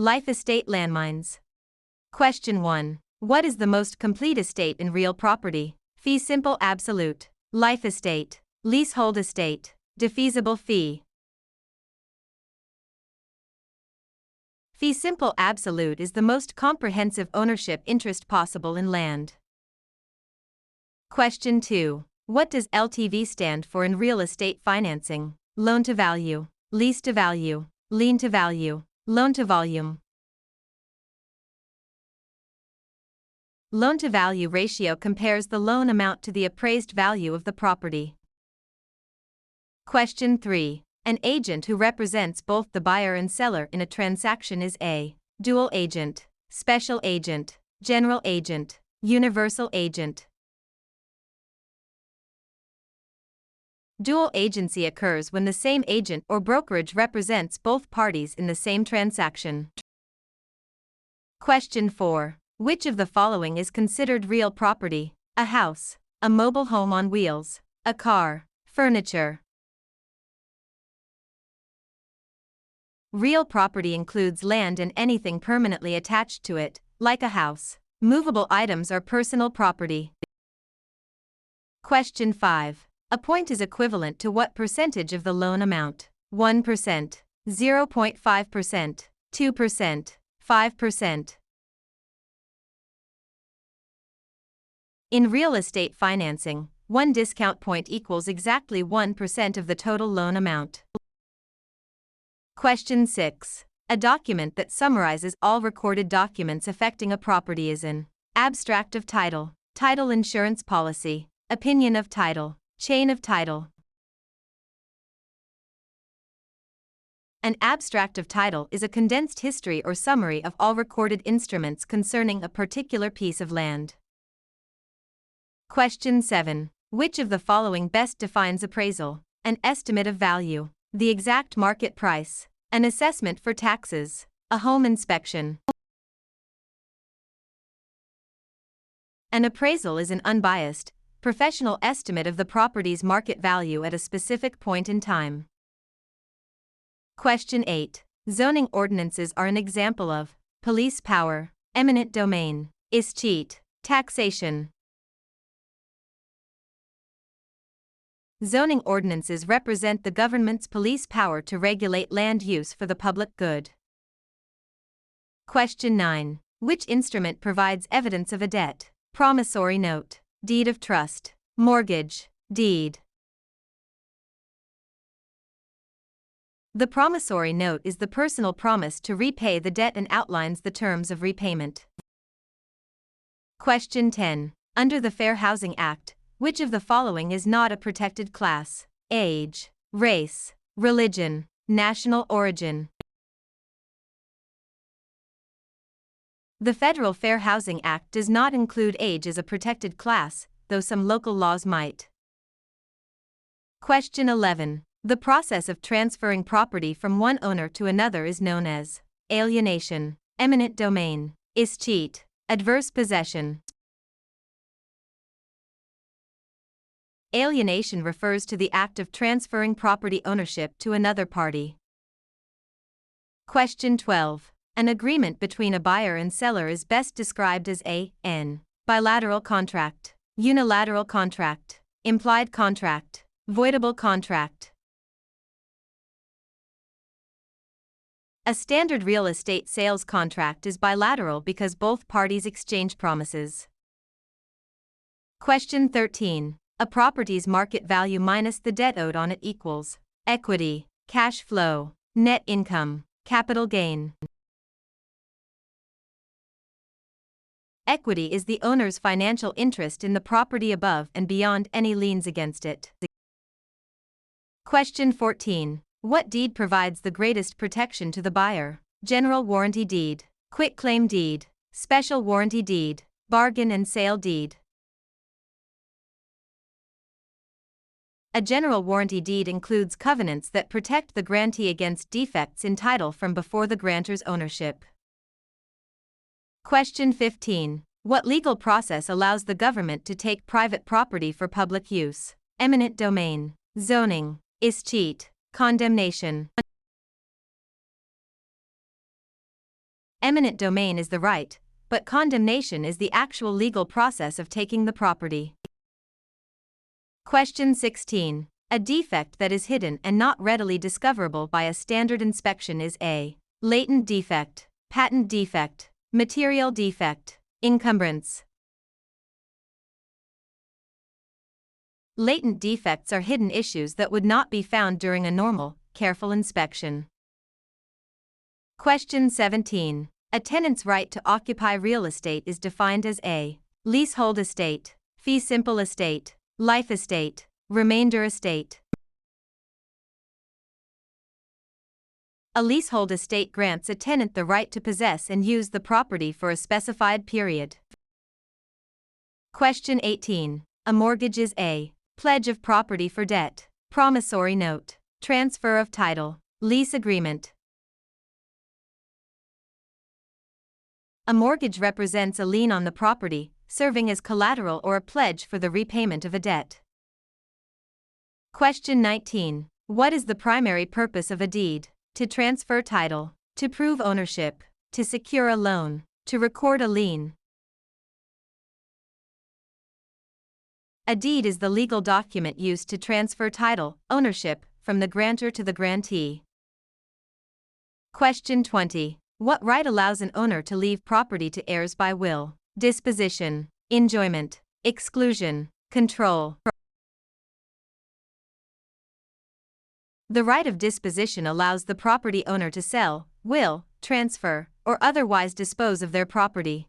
Life estate landmines. Question 1. What is the most complete estate in real property? Fee simple absolute. Life estate. Leasehold estate. Defeasible fee. Fee simple absolute is the most comprehensive ownership interest possible in land. Question 2. What does LTV stand for in real estate financing? Loan to value, lease to value, lien to value, loan to volume. Loan to value ratio compares the loan amount to the appraised value of the property. Question 3. An agent who represents both the buyer and seller in a transaction is a dual agent, special agent, general agent, universal agent. Dual agency occurs when the same agent or brokerage represents both parties in the same transaction. Question 4. Which of the following is considered real property? A house, a mobile home on wheels, a car, furniture. Real property includes land and anything permanently attached to it, like a house. Movable items are personal property. Question 5. A point is equivalent to what percentage of the loan amount? 1%, 0.5%, 2%, 5%. In real estate financing, 1 discount point equals exactly 1% of the total loan amount. Question 6. A document that summarizes all recorded documents affecting a property is an abstract of title, title insurance policy, opinion of title, chain of title. An abstract of title is a condensed history or summary of all recorded instruments concerning a particular piece of land. Question 7. Which of the following best defines appraisal? An estimate of value, the exact market price, an assessment for taxes, a home inspection. An appraisal is an unbiased, professional estimate of the property's market value at a specific point in time. Question 8. Zoning ordinances are an example of police power, eminent domain, escheat, taxation. Zoning ordinances represent the government's police power to regulate land use for the public good. Question 9. Which instrument provides evidence of a debt? Promissory note, deed of trust, mortgage, deed. The promissory note is the personal promise to repay the debt and outlines the terms of repayment. Question 10. Under the Fair Housing Act, which of the following is not a protected class? Age, race, religion, national origin. The Federal Fair Housing Act does not include age as a protected class, though some local laws might. Question 11. The process of transferring property from one owner to another is known as alienation, eminent domain, escheat, adverse possession. Alienation refers to the act of transferring property ownership to another party. Question 12. An agreement between a buyer and seller is best described as an bilateral contract, unilateral contract, implied contract, voidable contract. A standard real estate sales contract is bilateral because both parties exchange promises. Question 13. A property's market value minus the debt owed on it equals equity, cash flow, net income, capital gain. Equity is the owner's financial interest in the property above and beyond any liens against it. Question 14. What deed provides the greatest protection to the buyer? General warranty deed, quitclaim deed, special warranty deed, bargain and sale deed. A general warranty deed includes covenants that protect the grantee against defects in title from before the grantor's ownership. Question 15. What legal process allows the government to take private property for public use? Eminent domain, zoning, escheat, condemnation. Eminent domain is the right, but condemnation is the actual legal process of taking the property. Question 16. A defect that is hidden and not readily discoverable by a standard inspection is a latent defect, patent defect, material defect, encumbrance. Latent defects are hidden issues that would not be found during a normal, careful inspection. Question 17. A tenant's right to occupy real estate is defined as a leasehold estate, fee simple estate, life estate, remainder estate. A leasehold estate grants a tenant the right to possess and use the property for a specified period. Question 18. A mortgage is a pledge of property for debt, promissory note, transfer of title, lease agreement. A mortgage represents a lien on the property, serving as collateral or a pledge for the repayment of a debt. Question 19. What is the primary purpose of a deed? To transfer title, to prove ownership, to secure a loan, to record a lien. A deed is the legal document used to transfer title, ownership, from the grantor to the grantee. Question 20. What right allows an owner to leave property to heirs by will, disposition, enjoyment, exclusion, control? The right of disposition allows the property owner to sell, will, transfer, or otherwise dispose of their property.